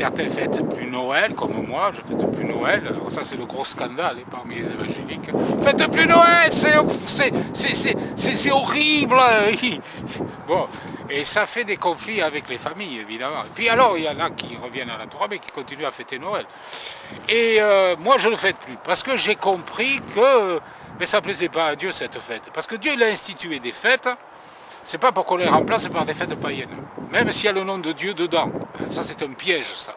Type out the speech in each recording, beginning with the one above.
certains fêtent plus Noël, comme moi, je fête plus Noël. Alors ça, c'est le gros scandale parmi les évangéliques. Faites plus Noël, c'est horrible. Bon, et ça fait des conflits avec les familles, évidemment. Et puis alors, il y en a qui reviennent à la Torah, mais qui continuent à fêter Noël. Et moi, je ne le fête plus, parce que j'ai compris que mais ça ne plaisait pas à Dieu, cette fête. Parce que Dieu, il a institué des fêtes, c'est pas pour qu'on les remplace par des fêtes païennes. Même s'il y a le nom de Dieu dedans. Ça, c'est un piège, ça.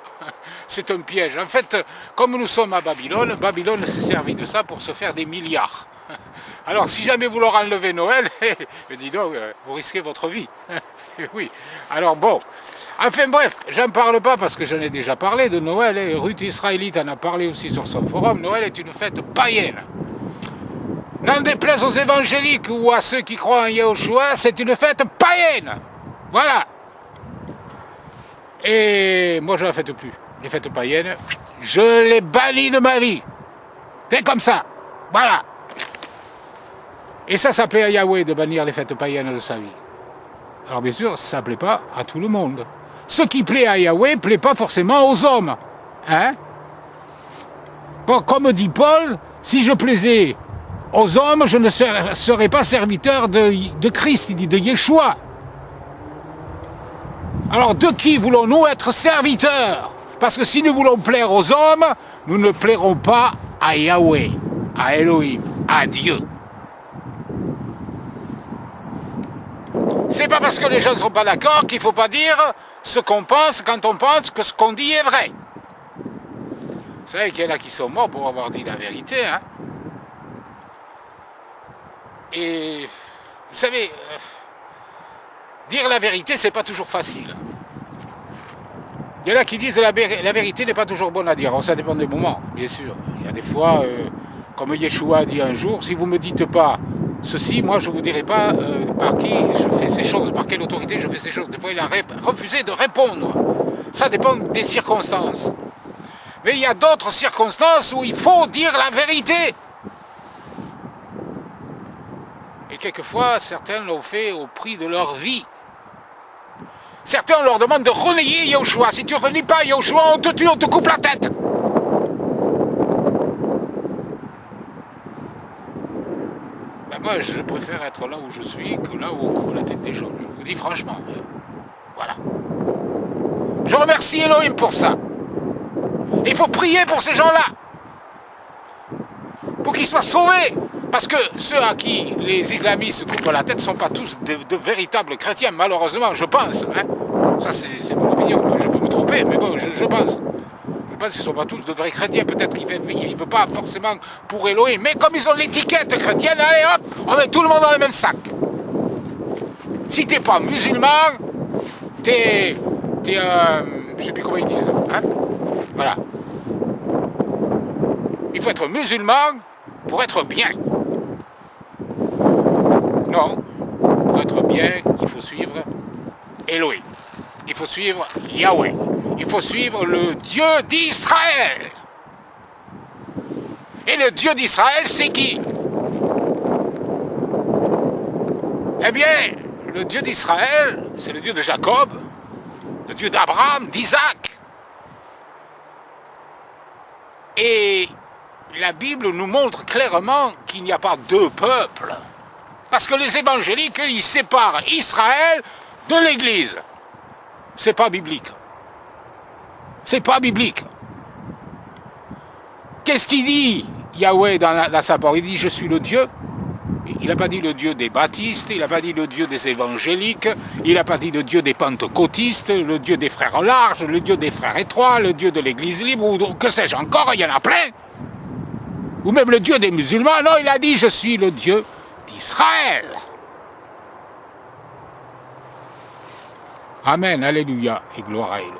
C'est un piège. En fait, comme nous sommes à Babylone, Babylone s'est servi de ça pour se faire des milliards. Alors, si jamais vous leur enlevez Noël, dis donc, vous risquez votre vie. Oui. Alors bon. Enfin bref, j'en parle pas parce que j'en ai déjà parlé de Noël. Et Ruth Israélite en a parlé aussi sur son forum. Noël est une fête païenne. N'en déplaise aux évangéliques ou à ceux qui croient en Yahushua, c'est une fête païenne. Voilà. Et moi, je ne la fête plus. Les fêtes païennes, je les bannis de ma vie. C'est comme ça. Voilà. Et ça plaît à Yahweh de bannir les fêtes païennes de sa vie. Alors bien sûr, ça ne plaît pas à tout le monde. Ce qui plaît à Yahweh ne plaît pas forcément aux hommes. Hein? Bon, comme dit Paul, si je plaisais aux hommes, je ne serais pas serviteur de Christ, il dit de Yeshua. Alors de qui voulons-nous être serviteurs? Parce que si nous voulons plaire aux hommes, nous ne plairons pas à Yahweh, à Elohim, à Dieu. C'est pas parce que les gens ne sont pas d'accord qu'il ne faut pas dire ce qu'on pense quand on pense que ce qu'on dit est vrai. Vous savez qu'il y en a qui sont morts pour avoir dit la vérité, hein. Et vous savez, dire la vérité, c'est pas toujours facile. Il y en a qui disent que la vérité n'est pas toujours bonne à dire. Alors, ça dépend des moments, bien sûr. Il y a des fois, comme Yeshua a dit un jour, si vous ne me dites pas ceci, moi je ne vous dirai pas par qui je fais ces choses, par quelle autorité je fais ces choses. Des fois, il a refusé de répondre. Ça dépend des circonstances. Mais il y a d'autres circonstances où il faut dire la vérité. Et quelquefois, certains l'ont fait au prix de leur vie. Certains, on leur demande de relayer Yahushua. Si tu ne relis pas Yahushua, on te tue, on te coupe la tête. Ben moi, je préfère être là où je suis que là où on coupe la tête des gens. Je vous dis franchement. Voilà. Je remercie Elohim pour ça. Et il faut prier pour ces gens-là. Pour qu'ils soient sauvés. Parce que ceux à qui les islamistes coupent la tête ne sont pas tous de véritables chrétiens, malheureusement, je pense. Hein. Ça, c'est mon opinion, je peux me tromper, mais bon, je pense. Je pense qu'ils ne sont pas tous de vrais chrétiens. Peut-être qu'ils ne veulent pas forcément pour Elohim. Mais comme ils ont l'étiquette chrétienne, allez hop, on met tout le monde dans le même sac. Si tu n'es pas musulman, t'es je ne sais plus comment ils disent. Hein. Voilà. Il faut être musulman pour être bien. Non, pour être bien, il faut suivre Elohim. Il faut suivre Yahweh. Il faut suivre le Dieu d'Israël. Et le Dieu d'Israël, c'est qui? Eh bien, le Dieu d'Israël, c'est le Dieu de Jacob, le Dieu d'Abraham, d'Isaac. Et la Bible nous montre clairement qu'il n'y a pas deux peuples. Parce que les évangéliques, ils séparent Israël de l'Église. C'est pas biblique. C'est pas biblique. Qu'est-ce qu'il dit Yahweh dans sa parole? Il dit je suis le Dieu. Il n'a pas dit le Dieu des baptistes, il n'a pas dit le Dieu des évangéliques, il n'a pas dit le Dieu des pentecôtistes, le Dieu des frères larges, le Dieu des frères étroits, le Dieu de l'Église libre, ou que sais-je encore, il y en a plein. Ou même le Dieu des musulmans. Non, il a dit je suis le Dieu d'Israël. Amen, alléluia et gloire à Elohim.